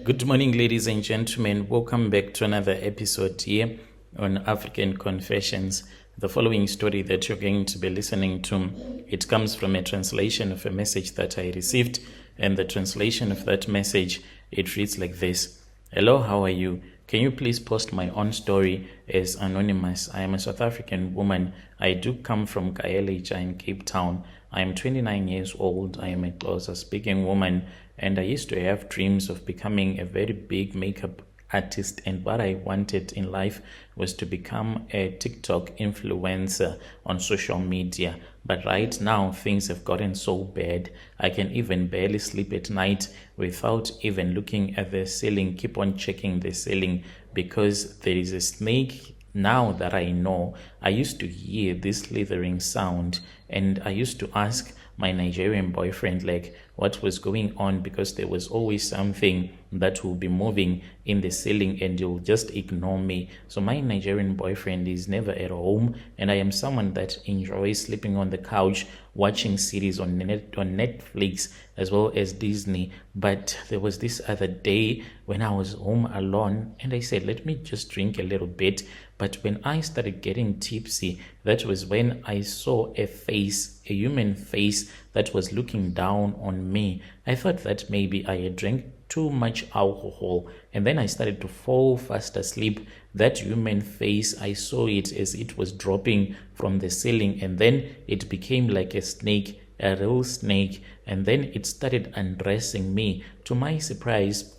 Good morning, ladies and gentlemen. Welcome back to another episode here on African Confessions. The following story that you're going to be listening to, it comes from a translation of a message that I received, and the translation of that message, it reads like this. Hello, how are you? Can you please post my own story as anonymous? I am a South African woman. I do come from Khayelitsha in Cape Town. I am 29 years old. I am a Xhosa speaking woman, and I used to have dreams of becoming a very big makeup artist, and what I wanted in life was to become a TikTok influencer on social media. But right now things have gotten so bad, I can even barely sleep at night without even looking at the ceiling, keep on checking the ceiling, because there is a snake. Now that I know, I used to hear this slithering sound, and I used to ask my Nigerian boyfriend like what was going on, because there was always something that will be moving in the ceiling and you'll just ignore me. So my Nigerian boyfriend is never at home, and I am someone that enjoys sleeping on the couch, watching series on Netflix as well as Disney. But there was this other day when I was home alone, and I said, let me just drink a little bit. But when I started getting tipsy, that was when I saw a face, a human face that was looking down on me. I thought that maybe I had drank too much alcohol, and then I started to fall fast asleep. That human face, I saw it as it was dropping from the ceiling, and then it became like a snake, a real snake, and then it started undressing me. To my surprise,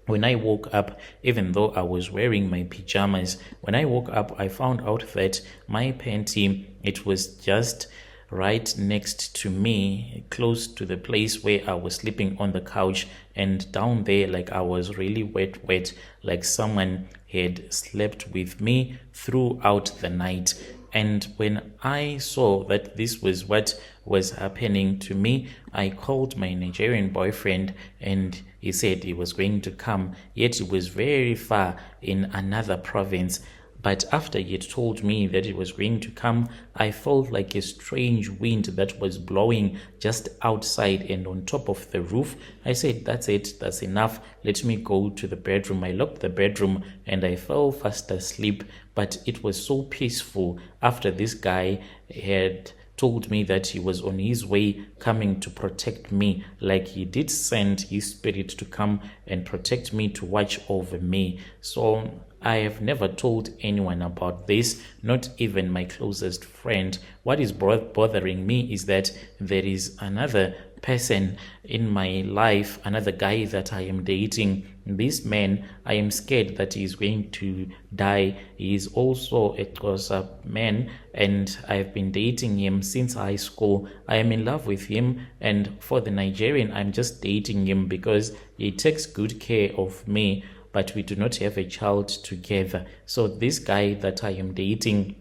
when I woke up, even though I was wearing my pajamas, when I woke up, I found out that my panty, it was just right next to me, close to the place where I was sleeping on the couch, and down there, like I was really wet, like someone had slept with me throughout the night. And when I saw that this was what was happening to me, I called my Nigerian boyfriend, and he said he was going to come, yet he was very far in another province. But after he had told me that he was going to come, I felt like a strange wind that was blowing just outside and on top of the roof. I said, that's it, that's enough. Let me go to the bedroom. I locked the bedroom and I fell fast asleep. But it was so peaceful after this guy had told me that he was on his way coming to protect me, like he did send his spirit to come and protect me, to watch over me. So I have never told anyone about this, not even my closest friend. What is bothering me is that there is another person in my life, another guy that I am dating. This man, I am scared that he is going to die. He is also a Xhosa man, and I've been dating him since high school. I am in love with him, and for the Nigerian, I'm just dating him because he takes good care of me, but we do not have a child together. So this guy that I am dating,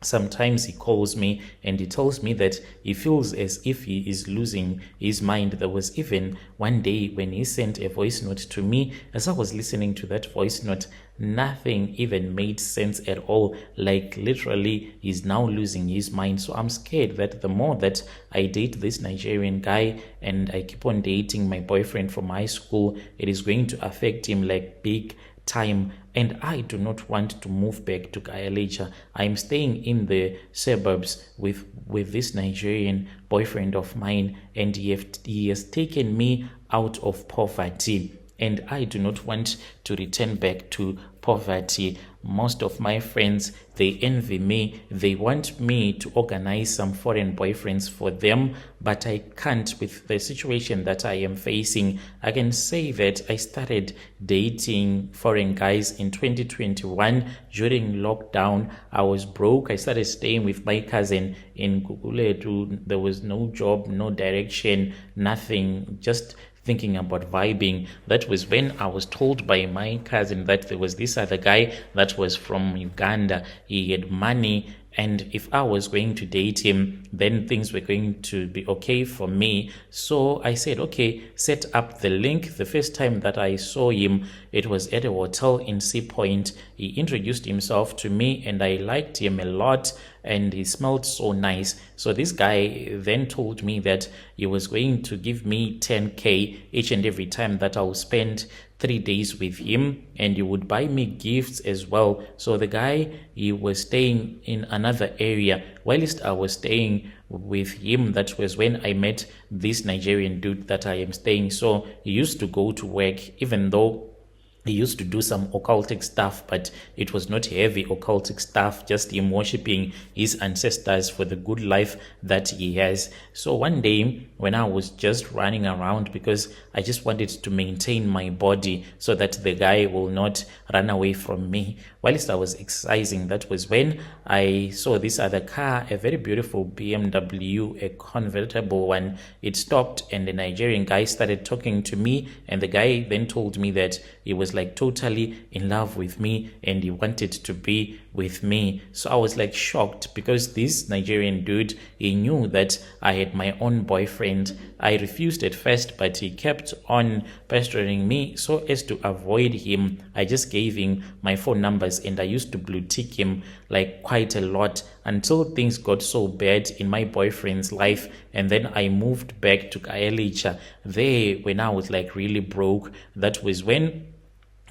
sometimes he calls me and he tells me that he feels as if he is losing his mind. There was even one day when he sent a voice note to me. As I was listening to that voice note, nothing even made sense at all. Like literally, he's now losing his mind. So I'm scared that the more that I date this Nigerian guy and I keep on dating my boyfriend from high school, it is going to affect him like big time. And I do not want to move back to Khayelitsha. I'm staying in the suburbs with this Nigerian boyfriend of mine, and he has taken me out of poverty, and I do not want to return back to poverty. Most of my friends, they envy me. They want me to organize some foreign boyfriends for them, but I can't with the situation that I am facing. I can say that I started dating foreign guys in 2021 during lockdown. I was broke. I started staying with my cousin in Guguletu. There was no job, no direction, nothing, just thinking about vibing. That was when I was told by my cousin that there was this other guy that was from Uganda. He had money, and if I was going to date him, then things were going to be okay for me. So I said, okay, set up the link. The first time that I saw him, it was at a hotel in Sea Point. He introduced himself to me, and I liked him a lot, and he smelled so nice. So this guy then told me that he was going to give me 10K each and every time that I will spend 3 days with him, and he would buy me gifts as well. So the guy, he was staying in another area whilst I was staying with him. That was when I met this Nigerian dude that I am staying. So he used to go to work, even though he used to do some occultic stuff, but it was not heavy occultic stuff, just him worshiping his ancestors for the good life that he has. So one day when I was just running around, because I just wanted to maintain my body so that the guy will not run away from me, whilst I was exercising, that was when I saw this other car, a very beautiful BMW, a convertible one. It stopped, and the Nigerian guy started talking to me, and the guy then told me that he was like totally in love with me and he wanted to be with me. So I was like shocked, because this Nigerian dude, he knew that I had my own boyfriend. I refused at first, but he kept on pestering me. So as to avoid him, I just gave him my phone numbers, and I used to blue tick him like quite a lot until things got so bad in my boyfriend's life. And then I moved back to Kaelicha. There, when I was like really broke, that was when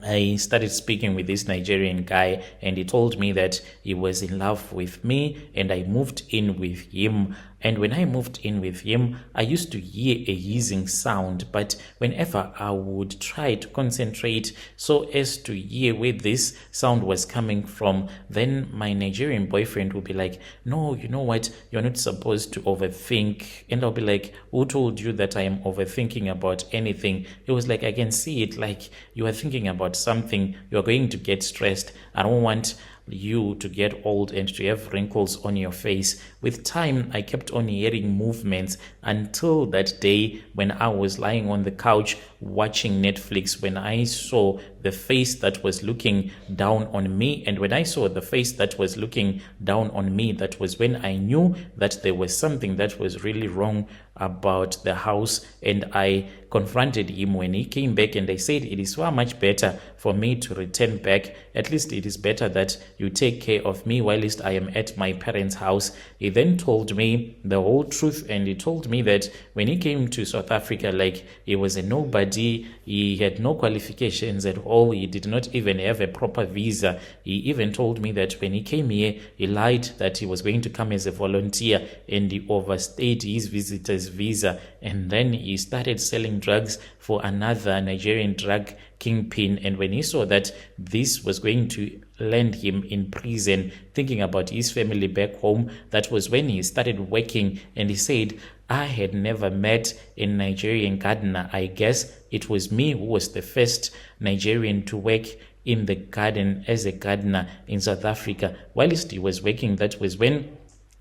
I started speaking with this Nigerian guy, and he told me that he was in love with me, and I moved in with him. And when I moved in with him, I used to hear a hissing sound, but whenever I would try to concentrate so as to hear where this sound was coming from, then my Nigerian boyfriend would be like, no, you know what, you're not supposed to overthink. And I'll be like, who told you that I am overthinking about anything? He was like, I can see it, like you are thinking about something, you're going to get stressed. I don't want you to get old and to have wrinkles on your face. With time, I kept on hearing movements until that day when I was lying on the couch watching Netflix, when I saw the face that was looking down on me. And when I saw the face that was looking down on me, that was when I knew that there was something that was really wrong about the house. And I confronted him when he came back, and I said, it is far much better for me to return back. At least it is better that you take care of me whilst I am at my parents' house. He then told me the whole truth, and he told me that when he came to South Africa, like, he was a nobody, he had no qualifications at all, he did not even have a proper visa. He even told me that when he came here, he lied that he was going to come as a volunteer, and he overstayed his visitor's visa, and then he started selling drugs for another Nigerian drug kingpin. And when he saw that this was going to land him in prison, thinking about his family back home, that was when he started working. And he said, I had never met a Nigerian gardener. I guess it was me who was the first Nigerian to work in the garden as a gardener in South Africa. Whilst he was working, that was when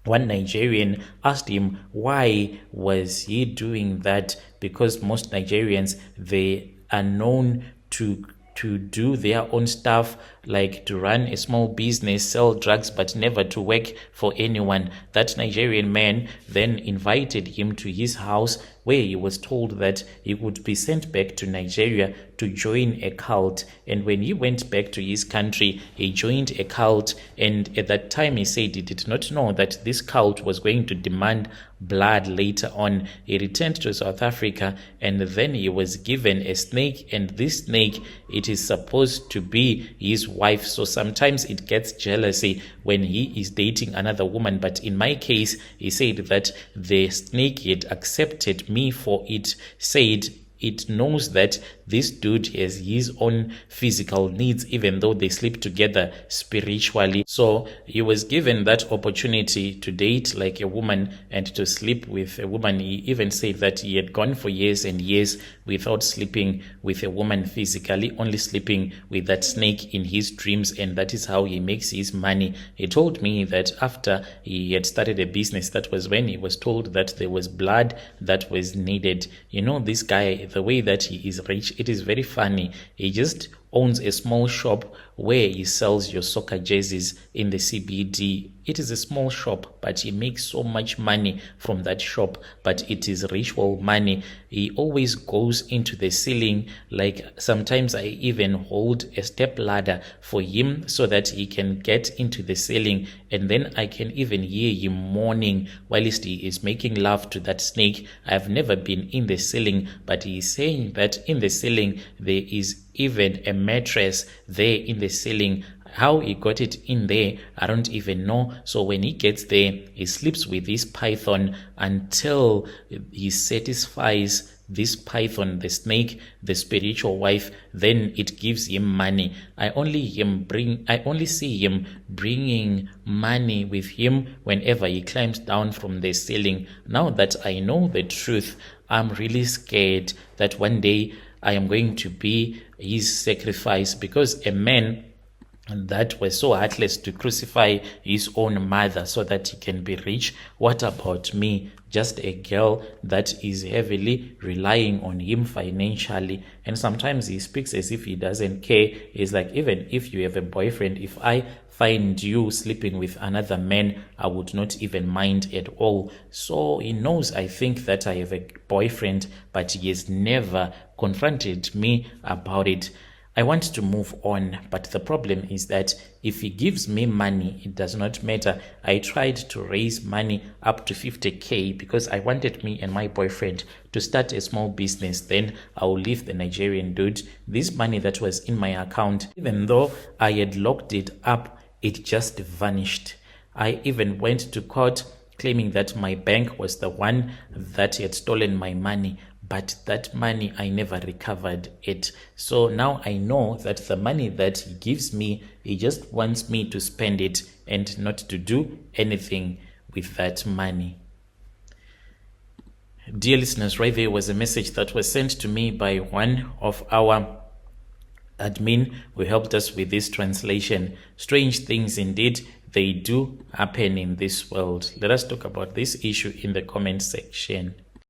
one Nigerian asked him why was he doing that, because most Nigerians, they are known to do their own stuff, like to run a small business, sell drugs, but never to work for anyone. That Nigerian man then invited him to his house, where he was told that he would be sent back to Nigeria to join a cult. And when he went back to his country, he joined a cult. And at that time, he said he did not know that this cult was going to demand blood later on. He returned to South Africa, and then he was given a snake, and this snake, it is supposed to be his wife. So sometimes it gets jealousy when he is dating another woman, but in my case, he said that the snake had accepted me, for it said it knows that this dude has his own physical needs, even though they sleep together spiritually. So he was given that opportunity to date like a woman and to sleep with a woman. He even said that he had gone for years and years without sleeping with a woman physically, only sleeping with that snake in his dreams, and that is how he makes his money. He told me that after he had started a business, that was when he was told that there was blood that was needed. You know, this guy, the way that he is rich, it is very funny. He just owns a small shop where he sells your soccer jerseys in the CBD. It is a small shop, but he makes so much money from that shop, but it is ritual money. He always goes into the ceiling. Like sometimes I even hold a step ladder for him so that he can get into the ceiling, and then I can even hear him moaning whilst he is making love to that snake. I have never been in the ceiling, but he is saying that in the ceiling there is even a mattress there in the ceiling. How he got it in there, I don't even know. So when he gets there, he sleeps with this python until he satisfies this python, the snake, the spiritual wife. Then it gives him money. I only see him bringing money with him whenever he climbs down from the ceiling. Now that I know the truth, I'm really scared that one day I am going to be his sacrifice, because a man that was so heartless to crucify his own mother so that he can be rich. What about me, just a girl that is heavily relying on him financially? And sometimes he speaks as if he doesn't care. He's like, even if you have a boyfriend, if I find you sleeping with another man, I would not even mind at all. So he knows, I think, that I have a boyfriend, but he has never confronted me about it. I want to move on, but the problem is that if he gives me money, it does not matter. I tried to raise money up to 50k because I wanted me and my boyfriend to start a small business. Then I will leave the Nigerian dude. This money that was in my account, even though I had locked it up, it just vanished. I even went to court claiming that my bank was the one that had stolen my money. But that money, I never recovered it. So now I know that the money that he gives me, he just wants me to spend it and not to do anything with that money. Dear listeners, right there was a message that was sent to me by one of our admin who helped us with this translation. Strange things indeed, they do happen in this world. Let us talk about this issue in the comment section.